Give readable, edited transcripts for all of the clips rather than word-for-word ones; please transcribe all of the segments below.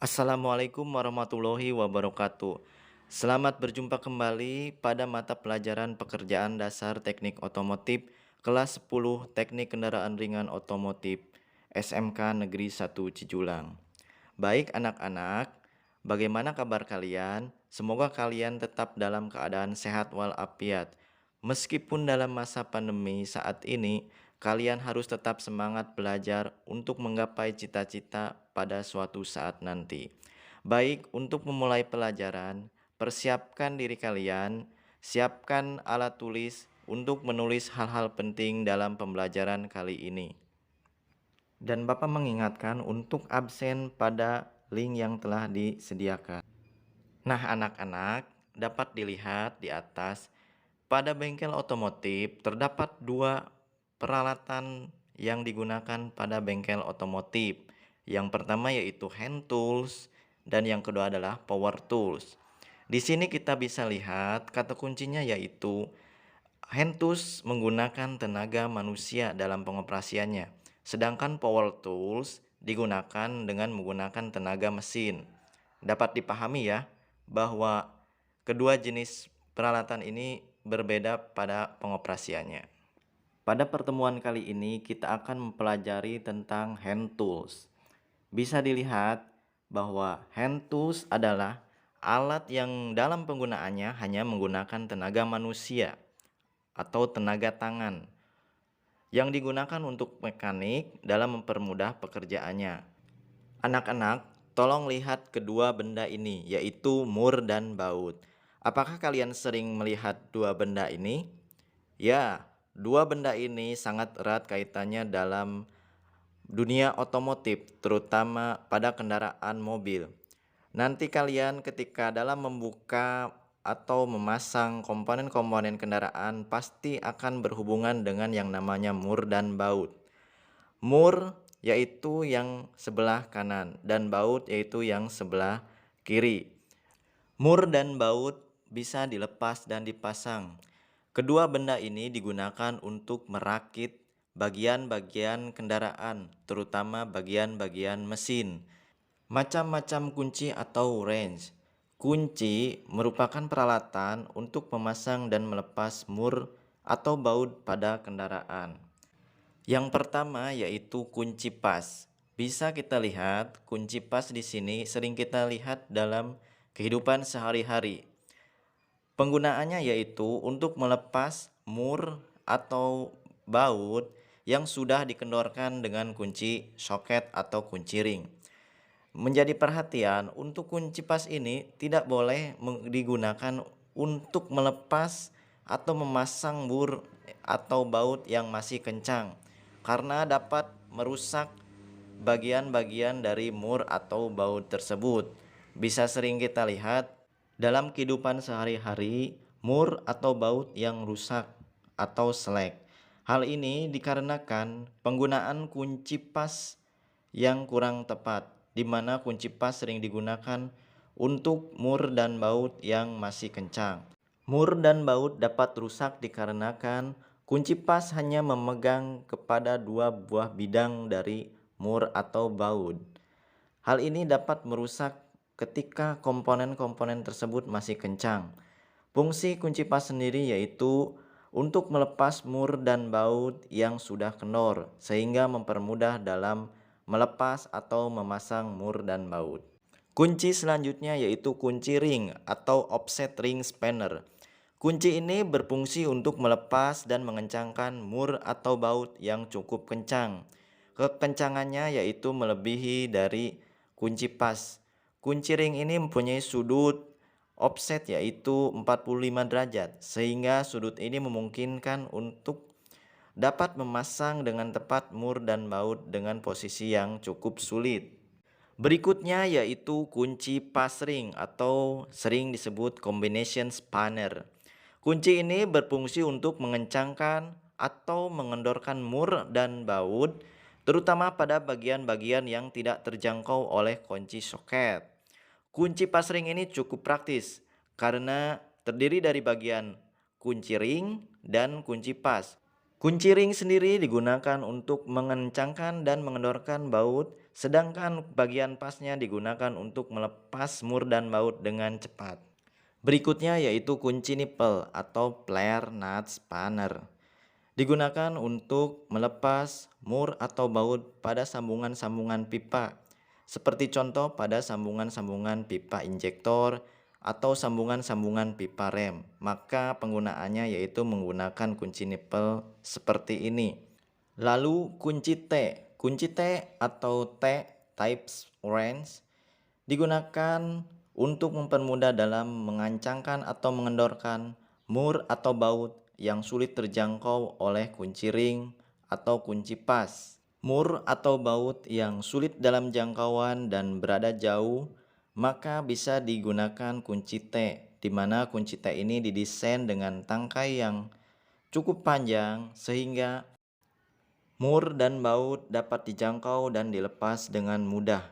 Assalamualaikum warahmatullahi wabarakatuh. Selamat berjumpa kembali pada mata pelajaran Pekerjaan Dasar Teknik Otomotif kelas 10 Teknik Kendaraan Ringan Otomotif SMK Negeri 1 Cijulang. Baik anak-anak, bagaimana kabar kalian? Semoga kalian tetap dalam keadaan sehat walafiat. Meskipun dalam masa pandemi saat ini, kalian harus tetap semangat belajar untuk menggapai cita-cita pada suatu saat nanti. Baik, untuk memulai pelajaran, persiapkan diri kalian, siapkan alat tulis untuk menulis hal-hal penting dalam pembelajaran kali ini. Dan Bapak mengingatkan untuk absen pada link yang telah disediakan. Nah, anak-anak, dapat dilihat di atas, pada bengkel otomotif terdapat dua peralatan yang digunakan pada bengkel otomotif. Yang pertama yaitu hand tools dan yang kedua adalah power tools. Di sini kita bisa lihat kata kuncinya yaitu hand tools menggunakan tenaga manusia dalam pengoperasiannya, sedangkan power tools digunakan dengan menggunakan tenaga mesin. Dapat dipahami ya bahwa kedua jenis peralatan ini berbeda pada pengoperasiannya. Pada pertemuan kali ini kita akan mempelajari tentang hand tools. Bisa dilihat bahwa hand tools adalah alat yang dalam penggunaannya hanya menggunakan tenaga manusia atau tenaga tangan yang digunakan untuk mekanik dalam mempermudah pekerjaannya. Anak-anak, tolong lihat kedua benda ini, yaitu mur dan baut. Apakah kalian sering melihat dua benda ini? Ya, dua benda ini sangat erat kaitannya dalam dunia otomotif, terutama pada kendaraan mobil. Nanti kalian ketika dalam membuka atau memasang komponen-komponen kendaraan pasti akan berhubungan dengan yang namanya mur dan baut. Mur yaitu yang sebelah kanan dan baut yaitu yang sebelah kiri. Mur dan baut bisa dilepas dan dipasang. Kedua benda ini digunakan untuk merakit bagian-bagian kendaraan, terutama bagian-bagian mesin. Macam-macam kunci atau wrench. Kunci merupakan peralatan untuk memasang dan melepas mur atau baut pada kendaraan. Yang pertama yaitu kunci pas. Bisa kita lihat kunci pas di sini sering kita lihat dalam kehidupan sehari-hari. Penggunaannya yaitu untuk melepas mur atau baut yang sudah dikendorkan dengan kunci soket atau kunci ring. Menjadi perhatian, untuk kunci pas ini tidak boleh digunakan untuk melepas atau memasang mur atau baut yang masih kencang, karena dapat merusak bagian-bagian dari mur atau baut tersebut. Bisa sering kita lihat dalam kehidupan sehari-hari mur atau baut yang rusak atau selek. Hal ini dikarenakan penggunaan kunci pas yang kurang tepat, di mana kunci pas sering digunakan untuk mur dan baut yang masih kencang. Mur dan baut dapat rusak dikarenakan kunci pas hanya memegang kepada dua buah bidang dari mur atau baut. Hal ini dapat merusak ketika komponen-komponen tersebut masih kencang. Fungsi kunci pas sendiri yaitu untuk melepas mur dan baut yang sudah kendor, sehingga mempermudah dalam melepas atau memasang mur dan baut. Kunci selanjutnya yaitu kunci ring atau offset ring spanner. Kunci ini berfungsi untuk melepas dan mengencangkan mur atau baut yang cukup kencang. Kekencangannya yaitu melebihi dari kunci pas. Kunci ring ini mempunyai sudut offset yaitu 45 derajat, sehingga sudut ini memungkinkan untuk dapat memasang dengan tepat mur dan baut dengan posisi yang cukup sulit. Berikutnya yaitu kunci pas ring atau sering disebut combination spanner. Kunci ini berfungsi untuk mengencangkan atau mengendorkan mur dan baut, terutama pada bagian-bagian yang tidak terjangkau oleh kunci soket. Kunci pas ring ini cukup praktis karena terdiri dari bagian kunci ring dan kunci pas. Kunci ring sendiri digunakan untuk mengencangkan dan mengendorkan baut, sedangkan bagian pasnya digunakan untuk melepas mur dan baut dengan cepat. Berikutnya yaitu kunci nipple atau flare nut spanner. Digunakan untuk melepas mur atau baut pada sambungan-sambungan pipa, seperti contoh pada sambungan-sambungan pipa injektor atau sambungan-sambungan pipa rem. Maka penggunaannya yaitu menggunakan kunci nipple seperti ini. Lalu kunci T. Kunci T atau T types wrench digunakan untuk mempermudah dalam mengancangkan atau mengendorkan mur atau baut yang sulit terjangkau oleh kunci ring atau kunci pas. Mur atau baut yang sulit dalam jangkauan dan berada jauh, maka bisa digunakan kunci T, di mana kunci T ini didesain dengan tangkai yang cukup panjang sehingga mur dan baut dapat dijangkau dan dilepas dengan mudah.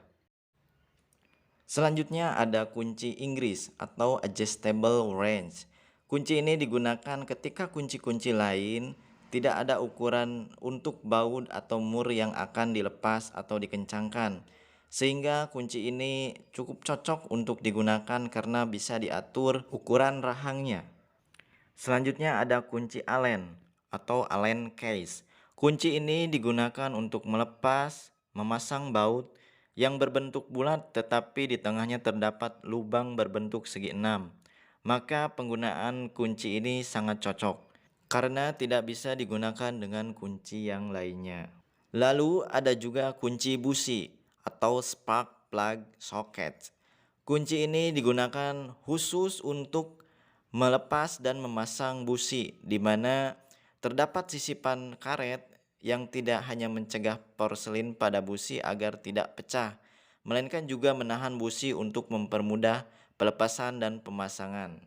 Selanjutnya ada kunci Inggris atau adjustable wrench. Kunci ini digunakan ketika kunci-kunci lain tidak ada ukuran untuk baut atau mur yang akan dilepas atau dikencangkan. Sehingga kunci ini cukup cocok untuk digunakan karena bisa diatur ukuran rahangnya. Selanjutnya ada kunci Allen atau Allen case. Kunci ini digunakan untuk melepas, memasang baut yang berbentuk bulat tetapi di tengahnya terdapat lubang berbentuk segi enam. Maka penggunaan kunci ini sangat cocok karena tidak bisa digunakan dengan kunci yang lainnya. Lalu ada juga kunci busi atau spark plug socket. Kunci ini digunakan khusus untuk melepas dan memasang busi, di mana terdapat sisipan karet yang tidak hanya mencegah porselin pada busi agar tidak pecah, melainkan juga menahan busi untuk mempermudah pelepasan dan pemasangan.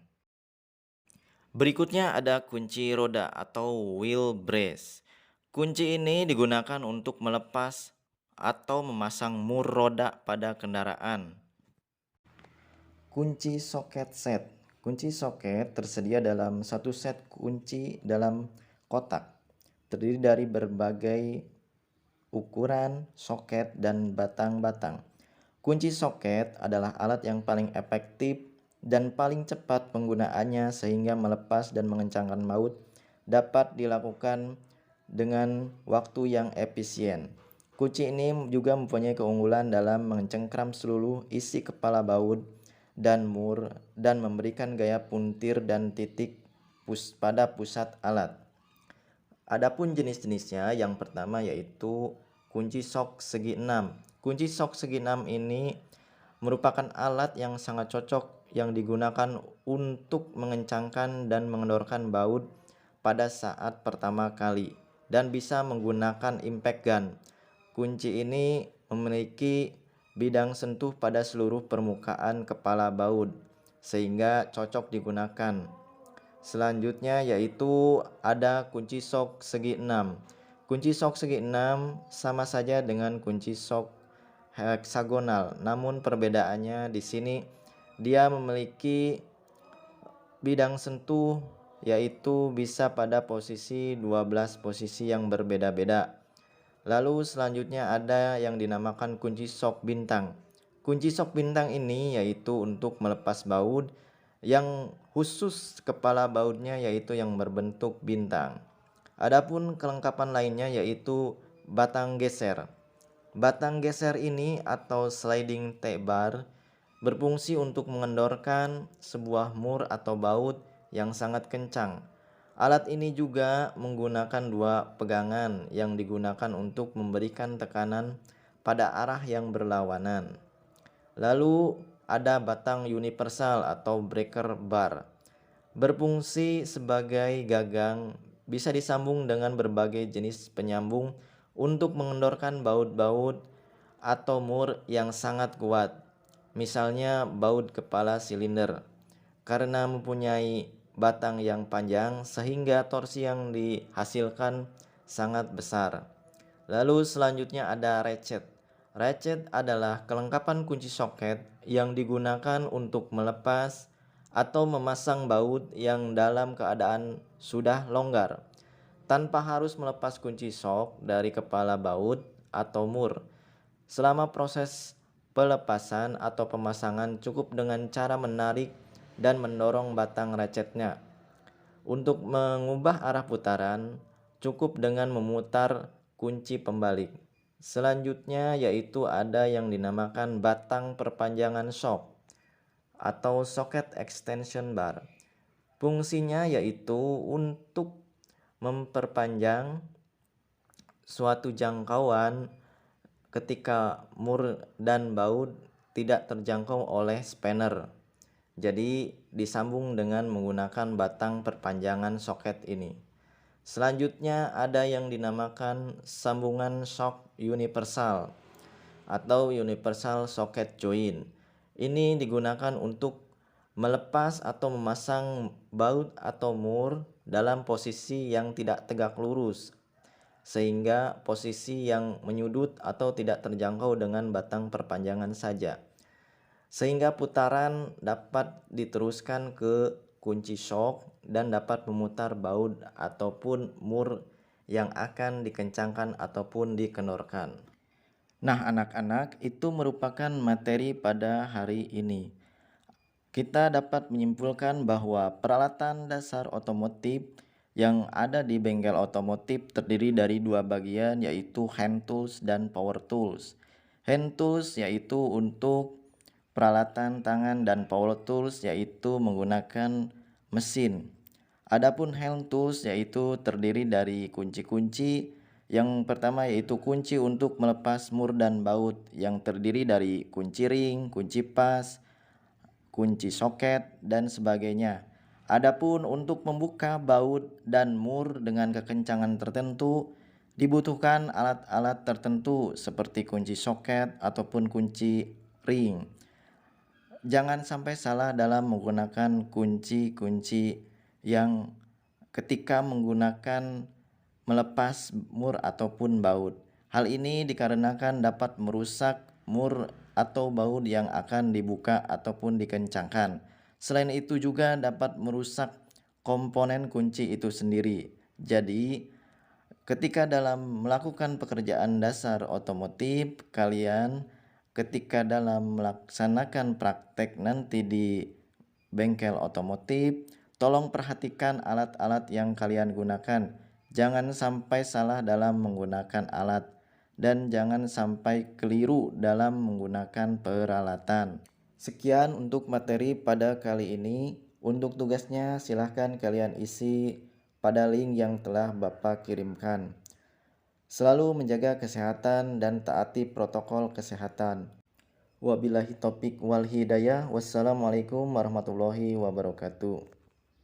Berikutnya ada kunci roda atau wheel brace. Kunci ini digunakan untuk melepas atau memasang mur roda pada kendaraan. Kunci soket set. Kunci soket tersedia dalam satu set kunci dalam kotak. Terdiri dari berbagai ukuran soket dan batang-batang. Kunci soket adalah alat yang paling efektif dan paling cepat penggunaannya sehingga melepas dan mengencangkan baut dapat dilakukan dengan waktu yang efisien. Kunci ini juga mempunyai keunggulan dalam mencengkram seluruh isi kepala baut dan mur dan memberikan gaya puntir dan titik pada pusat alat. Adapun jenis-jenisnya, yang pertama yaitu kunci sok segi 6. Kunci sok segi 6 ini merupakan alat yang sangat cocok yang digunakan untuk mengencangkan dan mengendorkan baut pada saat pertama kali dan bisa menggunakan impact gun. Kunci ini memiliki bidang sentuh pada seluruh permukaan kepala baut sehingga cocok digunakan. Selanjutnya yaitu ada kunci sok segi 6. Kunci sok segi 6 sama saja dengan kunci sok heksagonal, namun perbedaannya di sini dia memiliki bidang sentuh yaitu bisa pada posisi 12 posisi yang berbeda-beda. Lalu selanjutnya ada yang dinamakan kunci sok bintang. Kunci sok bintang ini yaitu untuk melepas baut yang khusus kepala bautnya yaitu yang berbentuk bintang. Adapun kelengkapan lainnya yaitu batang geser. Batang geser ini atau sliding T-bar berfungsi untuk mengendorkan sebuah mur atau baut yang sangat kencang. Alat ini juga menggunakan dua pegangan yang digunakan untuk memberikan tekanan pada arah yang berlawanan. Lalu ada batang universal atau breaker bar. Berfungsi sebagai gagang, bisa disambung dengan berbagai jenis penyambung untuk mengendorkan baut-baut atau mur yang sangat kuat. Misalnya baut kepala silinder. Karena mempunyai batang yang panjang sehingga torsi yang dihasilkan sangat besar. Lalu selanjutnya ada ratchet. Ratchet adalah kelengkapan kunci soket yang digunakan untuk melepas atau memasang baut yang dalam keadaan sudah longgar. tanpa harus melepas kunci shock dari kepala baut atau mur. Selama proses pelepasan atau pemasangan cukup dengan cara menarik dan mendorong batang ratchetnya. Untuk mengubah arah putaran, cukup dengan memutar kunci pembalik. Selanjutnya yaitu ada yang dinamakan batang perpanjangan shock atau socket extension bar. Fungsinya yaitu untuk memperpanjang suatu jangkauan ketika mur dan baut tidak terjangkau oleh spanner. Jadi disambung dengan menggunakan batang perpanjangan soket ini. Selanjutnya ada yang dinamakan sambungan shock universal atau universal socket joint. Ini digunakan untuk melepas atau memasang baut atau mur dalam posisi yang tidak tegak lurus, sehingga posisi yang menyudut atau tidak terjangkau dengan batang perpanjangan saja, sehingga putaran dapat diteruskan ke kunci shock dan dapat memutar baut ataupun mur yang akan dikencangkan ataupun dikendorkan. Nah, anak-anak, itu merupakan materi pada hari ini. Kita dapat menyimpulkan bahwa peralatan dasar otomotif yang ada di bengkel otomotif terdiri dari dua bagian, yaitu hand tools dan power tools. Hand tools yaitu untuk peralatan tangan dan power tools yaitu menggunakan mesin. Adapun hand tools yaitu terdiri dari kunci-kunci. Yang pertama yaitu kunci untuk melepas mur dan baut yang terdiri dari kunci ring, kunci pas, kunci soket, dan sebagainya. Adapun untuk membuka baut dan mur dengan kekencangan tertentu, dibutuhkan alat-alat tertentu seperti kunci soket ataupun kunci ring. Jangan sampai salah dalam menggunakan kunci-kunci yang ketika menggunakan melepas mur ataupun baut. Hal ini dikarenakan dapat merusak mur atau baut yang akan dibuka ataupun dikencangkan. Selain itu juga dapat merusak komponen kunci itu sendiri. Jadi, ketika dalam melakukan pekerjaan dasar otomotif, kalian ketika dalam melaksanakan praktek nanti di bengkel otomotif, tolong perhatikan alat-alat yang kalian gunakan. Jangan sampai salah dalam menggunakan alat dan jangan sampai keliru dalam menggunakan peralatan. Sekian untuk materi pada kali ini. Untuk tugasnya silahkan kalian isi pada link yang telah Bapak kirimkan. Selalu menjaga kesehatan dan taati protokol kesehatan. Wabillahi taufiq wal hidayah. Wassalamualaikum warahmatullahi wabarakatuh.